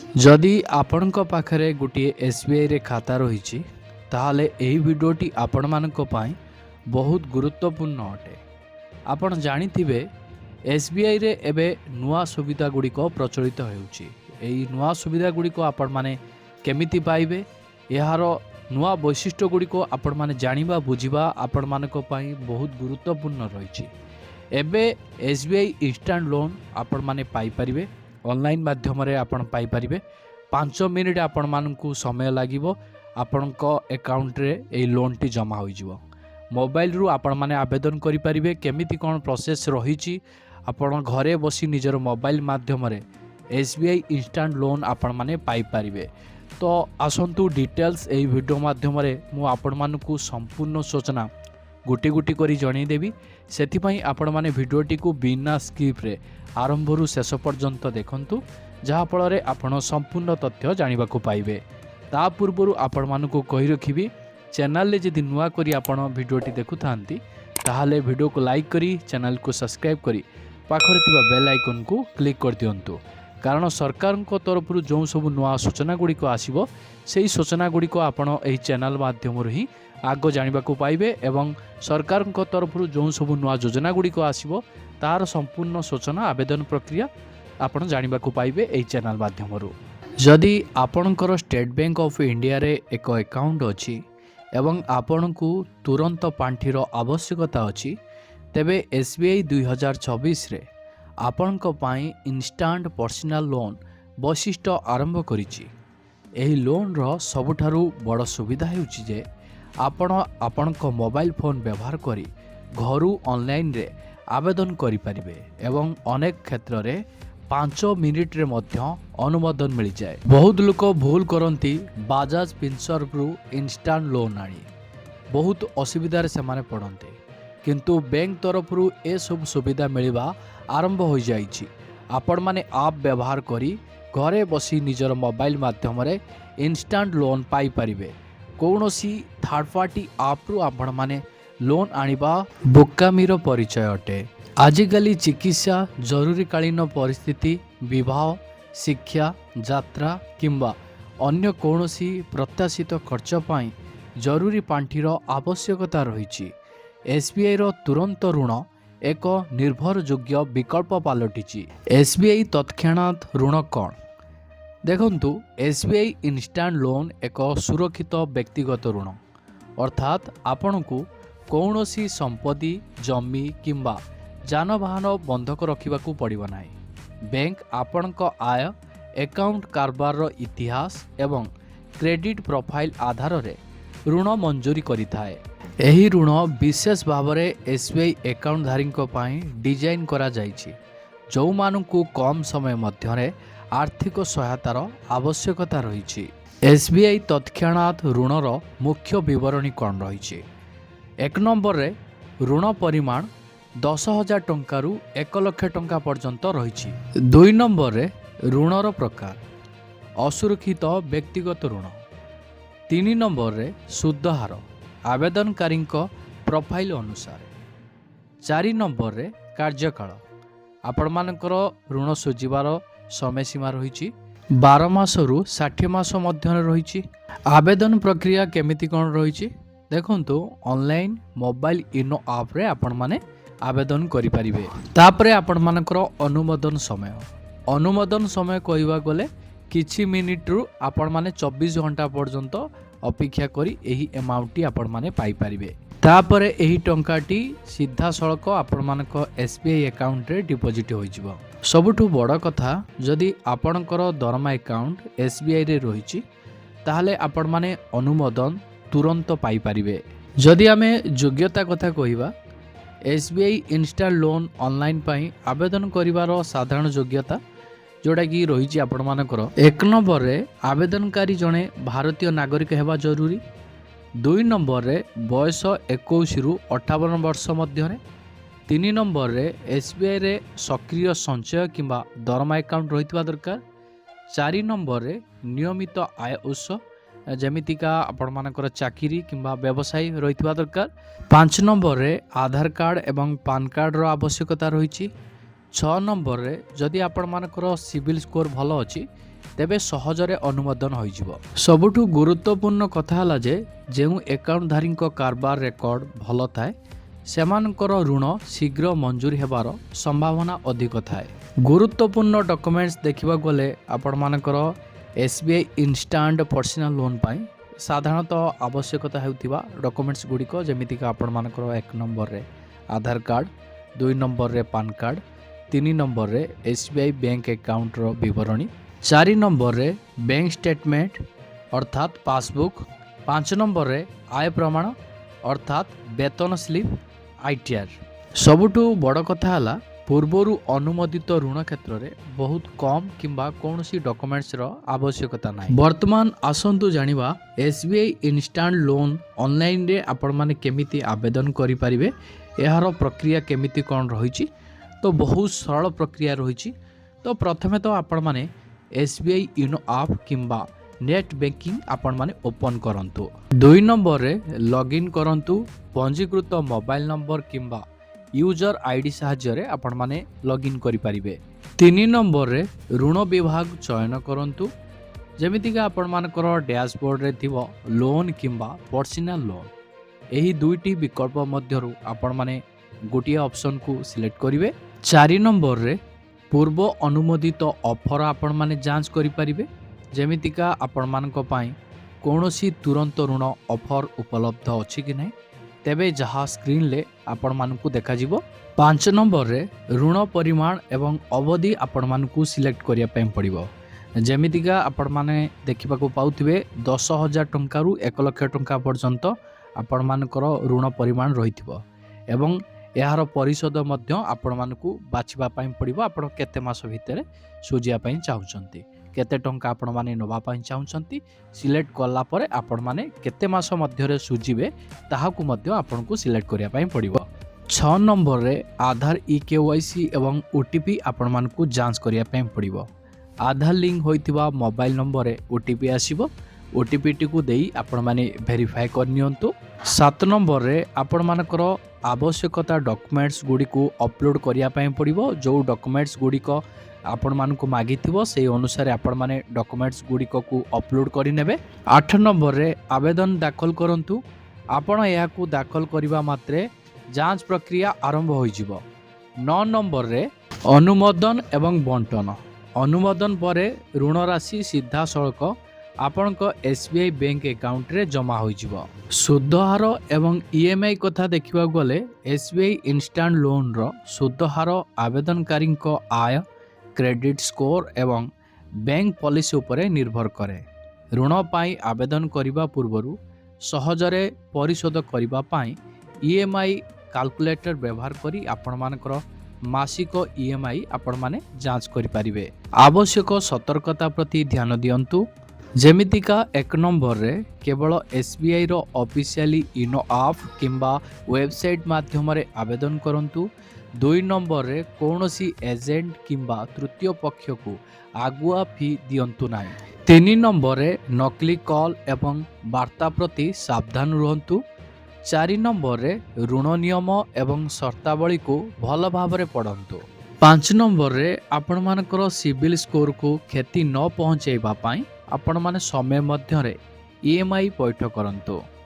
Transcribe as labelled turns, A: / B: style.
A: जदि आपणक पाखरे गोटे एसबीआई रे खाता रही ताहले एही वीडियोटी आपण मानक पई बहुत गुरुत्वपूर्ण अटे। आपण जानिथिबे एसबीआई रे एबे नुआ सुविधा गुड़िक प्रचलित हेउची। एही नुआ सुविधा गुड़िक आपण माने केमिति पाइबे, यार नुआ वैशिष्ट्य गुड़िक आपण माने जानिबा बुझिबा आपण मानक पई बहुत गुरुत्वपूर्ण रही। एबे एसबीआई इंस्टांट लोन आपण माने पाई परिबे। ऑनलाइन माध्यम रे आपण पाई परिबे। 5 मिनिट आपण मानकु समय लागिवो आपणक अकाउंट रे ए लोन टी जमा होई जिवो। मोबाइल रु आपण माने आवेदन करि परिबे। केमिति कोन प्रोसेस रहिछि आपण घरे बसी निजर मोबाइल माध्यम रे एसबीआई इंस्टांट लोन आपण माने पाई परिबे। तो आसंतु डिटेल्स ए वीडियो माध्यम रे मु आपण मानकु संपूर्ण सूचना गोटी गोटी करी जणै देबी। सेथिपई आपण माने वीडियोटी को बिना स्किप रे आरंभरू शेष पर्यंत देखंतु, जहा फल रे आपण संपूर्ण तथ्य जानिबा को पाइबे। ता पूर्वरु आपण मानकु कहि रखिबी, चैनल ले जदि नुआ करी आपण वीडियोटी देखु थांती ताहाले वीडियो को लाइक करी चैनल को सब्सक्राइब करी पाखरे तिबा बेल आइकन को क्लिक कर दियंतु। कारण सरकार को तरफ जो सब नुआ सूचना गुड़िक आसीबो सेही सूचना गुड़िक आपण एही चैनल माध्यम ही आग जानिबा को पाइबे एवं सरकार को तरफ जो सब नुआ योजना गुड़िक आसीबो तार संपूर्ण सूचना आवेदन प्रक्रिया आपण जानिबा को पाइबे एही चैनल माध्यम। जदि आपणकर स्टेट बैंक ऑफ इंडिया रे एक अकाउंट अछि एवं आपण को तुरंत पांठीर आवश्यकता अछि, तेबे एसबीआई 2024 रे आपणक पाई इंस्टांट पर्सनल लोन वैशिष्ट्य आरंभ करिछि। एही लोन रो सबुठारु बड़ सुविधा हेउछि जे आपण आपणक मोबाइल फोन व्यवहार करी घरू ऑनलाइन रे आवेदन करि परिबे एवं अनेक क्षेत्र रे 5 मिनिट रे मध्य अनुमोदन मिल जाए। बहुत लोक भूल करती बाजाज फिनसर्व रु इंस्टांट लोन आनी बहुत असुविधार से माने पड़ते, किंतु बैंक तरफ ए सब सुविधा मिलवा आरंभ हो जाइछि। आपण माने आप व्यवहार करी घरे बसी निजर मोबाइल माध्यम रे इंस्टांट लोन पाई परिबे। कौनसी थर्ड पार्टी आप रु आपण माने लोन आनिबा बोकामीर परिचय अटे। आजिकाली चिकित्सा, जरूरीकालीन परिस्थिति, विवाह, शिक्षा, यात्रा किंबा अन्य कौनसी प्रत्याशित खर्च पाई जरूरी पांठीर आवश्यकता रही। एसबीआई रो तुरंत ऋण एक निर्भरयोग्य विकल्प पलटिछि। एसबीआई तत्क्षणात ऋण कौन देखंतु, एसबीआई इंस्टांट लोन एक सुरक्षित व्यक्तिगत ऋण, अर्थात आपनकु कौनसी संपत्ति, जमी किंबा जानवाहन बंधक रखिबाकू पड़िबो नाही। बैंक आपणक आय, अकाउंट कारबार रो इतिहास एवं क्रेडिट प्रोफाइल आधार रे ऋण मंजूरी करिथाए। एही ऋण विशेष भाव रे एसबीआई अकाउंट धारी पई डिजाइन करा जाइछि, जो मानकू कम समय मध्यरे आर्थिक सहायतार आवश्यकता रही। एसबीआई तत्क्षणात ऋणर मुख्य विवरणी कौन रही। 1 नंबर रे ऋण परिमाण 10,000 टंका रु 1 लाख टंका पर्यंत रही। 2 नंबर रे ऋणर प्रकार असुरक्षित व्यक्तिगत ऋण। 3 नंबर रे सुध हार आवेदनकारी प्रोफाइल अनुसार। 4 नंबर रे कार्यकाल आपण मानकर ऋण सुझिबार समय सीमा रही 12 मास रु 60 मास मध्य रही। आवेदन प्रक्रिया केमिति कोन रही देखंतु, ऑनलाइन मोबाइल इनो आप रे आपण माने आवेदन करि परिबे। तापरे आपण मानकर अनुमोदन समय कहवा गले किछि मिनिट रु आपण माने 24 घंटा पर्यंत अपेक्षा करी एही अमाउंट टी आपण माने पाई परिबे। तापरे एही टंकाटी सीधा सड़क आपण मानक एसबीआई अकाउंट रे डिपॉजिट होई जिवो। सबुठु बड़ कथा, जदि आपणकर दरमा अकाउंट एसबीआई रे रहिछि ताहले आपण माने अनुमोदन तुरंत पाई परिबे। जदि आमे योग्यता कथा कहिबा, एसबीआई इंस्टांट लोन ऑनलाइन पाई आवेदन करिवार साधारण योग्यता जोड़ा कि रही आपण मानकर 1 नंबर रे आवेदनकारी जड़े भारतीय नागरिक हेबा जरूरी। 2 नंबर रे बयस 21 रु 58 वर्ष मध्य। 3 नंबर रे एसबीआई रे सक्रिय संचय किंबा दरमा अकाउंट रहितबा दरकार। 4 नंबर रे नियमित आय उत्स जेमितिका आपण मानकर चाकरी किंबा व्यवसाय रहितबा दरकार। 5 नंबर रे आधार कार्ड एवं पान कार्ड रो आवश्यकता रही। 6 ନମ୍ବରରେ ଯଦି ଆପଣମାନଙ୍କର ସିବିଲ୍ ସ୍କୋର ଭଲ ଅଛି ତେବେ ସହଜରେ ଅନୁମୋଦନ ହୋଇଯିବ। ସବୁଠୁ ଗୁରୁତ୍ୱପୂର୍ଣ୍ଣ କଥା ହେଲା ଯେ ଯେଉଁ ଆକାଉଣ୍ଟଧାରୀଙ୍କ କାରବାର ରେକର୍ଡ ଭଲ ଥାଏ ସେମାନଙ୍କର ଋଣ ଶୀଘ୍ର ମଞ୍ଜୁର ହେବାର ସମ୍ଭାବନା ଅଧିକ ଥାଏ। ଗୁରୁତ୍ୱପୂର୍ଣ୍ଣ ଡକୁମେଣ୍ଟସ୍ ଦେଖିବାକୁ ଗଲେ ଆପଣମାନଙ୍କର SBI ଇନଷ୍ଟାଣ୍ଟ ପର୍ସନାଲ ଲୋନ୍ ପାଇଁ ସାଧାରଣତଃ ଆବଶ୍ୟକତା ହେଉଥିବା ଡକୁମେଣ୍ଟସ୍ ଗୁଡ଼ିକ ଯେମିତିକି ଆପଣମାନଙ୍କର 1 ନମ୍ବରରେ ଆଧାର କାର୍ଡ଼, 2 ନମ୍ବରରେ ପାନ୍ କାର୍ଡ଼, 3 ନମ୍ବରରେ SBI ବ୍ୟାଙ୍କ ଆକାଉଣ୍ଟର ବିବରଣୀ, 4 ନମ୍ବରରେ ବ୍ୟାଙ୍କ ଷ୍ଟେଟମେଣ୍ଟ ଅର୍ଥାତ୍ ପାସବୁକ୍, 5 ନମ୍ବରରେ ଆୟ ପ୍ରମାଣ ଅର୍ଥାତ୍ ବେତନ ସ୍ଲିପ୍ ITR। ସବୁଠୁ ବଡ଼ କଥା ହେଲା ପୂର୍ବରୁ ଅନୁମୋଦିତ ଋଣ କ୍ଷେତ୍ରରେ ବହୁତ କମ୍ କିମ୍ବା କୌଣସି ଡକୁମେଣ୍ଟସର ଆବଶ୍ୟକତା ନାହିଁ। ବର୍ତ୍ତମାନ ଆସନ୍ତୁ ଜାଣିବା SBI ଇନଷ୍ଟାଣ୍ଟ ଲୋନ୍ ଅନଲାଇନରେ ଆପଣମାନେ କେମିତି ଆବେଦନ କରିପାରିବେ, ଏହାର ପ୍ରକ୍ରିୟା କେମିତି କ'ଣ ରହିଛି। ତ ବହୁତ ସରଳ ପ୍ରକ୍ରିୟା ରହିଛି। ତ ପ୍ରଥମେ ତ ଆପଣମାନେ SBI ୟୁନୋ ଆପ୍ କିମ୍ବା ନେଟ୍ ବ୍ୟାଙ୍କିଂ ଆପଣମାନେ ଓପନ୍ କରନ୍ତୁ। 2 ନମ୍ବରରେ ଲଗ୍ଇନ୍ କରନ୍ତୁ। ପଞ୍ଜୀକୃତ ମୋବାଇଲ ନମ୍ବର କିମ୍ବା ୟୁଜର ID ସାହାଯ୍ୟରେ ଆପଣମାନେ ଲଗ୍ଇନ୍ କରିପାରିବେ। 3 ନମ୍ବରରେ ଋଣ ବିଭାଗ ଚୟନ କରନ୍ତୁ। ଯେମିତିକି ଆପଣମାନଙ୍କର ଡ୍ୟାସବୋର୍ଡ଼ରେ ଥିବ ଲୋନ୍ କିମ୍ବା ପର୍ସନାଲ ଲୋନ୍। ଏହି ଦୁଇଟି ବିକଳ୍ପ ମଧ୍ୟରୁ ଆପଣମାନେ ଗୋଟିଏ ଅପସନ୍କୁ ସିଲେକ୍ଟ କରିବେ। 4 ନମ୍ବରରେ ପୂର୍ବ ଅନୁମୋଦିତ ଅଫର ଆପଣମାନେ ଯାଞ୍ଚ କରିପାରିବେ। ଯେମିତିକା ଆପଣମାନଙ୍କ ପାଇଁ କୌଣସି ତୁରନ୍ତ ଋଣ ଅଫର ଉପଲବ୍ଧ ଅଛି କି ନାହିଁ, ତେବେ ଯାହା ସ୍କ୍ରିନ୍ରେ ଆପଣମାନଙ୍କୁ ଦେଖାଯିବ। 5 ନମ୍ବରରେ ଋଣ ପରିମାଣ ଏବଂ ଅବଧି ଆପଣମାନଙ୍କୁ ସିଲେକ୍ଟ କରିବା ପାଇଁ ପଡ଼ିବ। ଯେମିତିକା ଆପଣମାନେ ଦେଖିବାକୁ ପାଉଥିବେ 10,000 ଟଙ୍କାରୁ 1 ଲକ୍ଷ ଟଙ୍କା ପର୍ଯ୍ୟନ୍ତ ଆପଣମାନଙ୍କର ଋଣ ପରିମାଣ ରହିଥିବ ଏବଂ ଏହାର ପରିଶୋଧ ମଧ୍ୟ ଆପଣମାନଙ୍କୁ ବାଛିବା ପାଇଁ ପଡ଼ିବ। ଆପଣ କେତେ ମାସ ଭିତରେ ସୁଝିବା ପାଇଁ ଚାହୁଁଛନ୍ତି, କେତେ ଟଙ୍କା ଆପଣମାନେ ନେବା ପାଇଁ ଚାହୁଁଛନ୍ତି, ସିଲେକ୍ଟ କଲା ପରେ ଆପଣମାନେ କେତେ ମାସ ମଧ୍ୟରେ ସୁଝିବେ ତାହାକୁ ମଧ୍ୟ ଆପଣଙ୍କୁ ସିଲେକ୍ଟ କରିବା ପାଇଁ ପଡ଼ିବ। 6 ନମ୍ବରରେ ଆଧାର EKYC ଏବଂ OTP ଆପଣମାନଙ୍କୁ ଯାଞ୍ଚ କରିବା ପାଇଁ ପଡ଼ିବ। ଆଧାର ଲିଙ୍କ ହୋଇଥିବା ମୋବାଇଲ ନମ୍ବରରେ OTP ଆସିବ। OTPଟିକୁ ଦେଇ ଆପଣମାନେ ଭେରିଫାଏ କରିନିଅନ୍ତୁ। 7 ନମ୍ବରରେ ଆପଣମାନଙ୍କର ଆବଶ୍ୟକତା ଡକୁମେଣ୍ଟସ୍ ଗୁଡ଼ିକୁ ଅପଲୋଡ଼ କରିବା ପାଇଁ ପଡ଼ିବ। ଯେଉଁ ଡକୁମେଣ୍ଟସ୍ ଗୁଡ଼ିକ ଆପଣମାନଙ୍କୁ ମାଗିଥିବ ସେହି ଅନୁସାରେ ଆପଣମାନେ ଡକୁମେଣ୍ଟସ୍ ଗୁଡ଼ିକକୁ ଅପଲୋଡ଼ କରିନେବେ। 8 ନମ୍ବରରେ ଆବେଦନ ଦାଖଲ କରନ୍ତୁ। ଆପଣ ଏହାକୁ ଦାଖଲ କରିବା ମାତ୍ରେ ଯାଞ୍ଚ ପ୍ରକ୍ରିୟା ଆରମ୍ଭ ହୋଇଯିବ। 9 ନମ୍ବରରେ ଅନୁମୋଦନ ଏବଂ ବଣ୍ଟନ। ଅନୁମୋଦନ ପରେ ଋଣ ରାଶି ସିଧାସଳଖ ଆପଣଙ୍କ SBI ବ୍ୟାଙ୍କ ଆକାଉଣ୍ଟରେ ଜମା ହୋଇଯିବ। ସୁଧ ହାର ଏବଂ EMI କଥା ଦେଖିବାକୁ ଗଲେ SBI ଇନଷ୍ଟାଣ୍ଟ ଲୋନ୍ର ସୁଧ ହାର ଆବେଦନକାରୀଙ୍କ ଆୟ, କ୍ରେଡିଟ୍ ସ୍କୋର ଏବଂ ବ୍ୟାଙ୍କ ପଲିସି ଉପରେ ନିର୍ଭର କରେ। ଋଣ ପାଇଁ ଆବେଦନ କରିବା ପୂର୍ବରୁ ସହଜରେ ପରିଶୋଧ କରିବା ପାଇଁ EMI କାଲକୁଲେଟର ବ୍ୟବହାର କରି ଆପଣମାନଙ୍କର ମାସିକ EMI ଆପଣମାନେ ଯାଞ୍ଚ କରିପାରିବେ। ଆବଶ୍ୟକ ସତର୍କତା ପ୍ରତି ଧ୍ୟାନ ଦିଅନ୍ତୁ। ଯେମିତିକା 1 ନମ୍ବରରେ କେବଳ SBIର ଅଫିସିଆଲି ୟୁନୋ ଆପ୍ କିମ୍ବା ୱେବସାଇଟ୍ ମାଧ୍ୟମରେ ଆବେଦନ କରନ୍ତୁ। 2 ନମ୍ବରରେ କୌଣସି ଏଜେଣ୍ଟ କିମ୍ବା ତୃତୀୟ ପକ୍ଷକୁ ଆଗୁଆ ଫି ଦିଅନ୍ତୁ ନାହିଁ। 3 ନମ୍ବରରେ ନକଲି କଲ୍ ଏବଂ ବାର୍ତ୍ତା ପ୍ରତି ସାବଧାନ ରୁହନ୍ତୁ। 4 ନମ୍ବରରେ ଋଣ ନିୟମ ଏବଂ ସର୍ତ୍ତାବଳୀକୁ ଭଲ ଭାବରେ ପଢ଼ନ୍ତୁ। 5 ନମ୍ବରରେ ଆପଣମାନଙ୍କର ସିବିଲ୍ ସ୍କୋରକୁ କ୍ଷତି ନ ପହଞ୍ଚାଇବା ପାଇଁ ଆପଣମାନେ ସମୟ ମଧ୍ୟରେ EMI ପୈଠ କରନ୍ତୁ।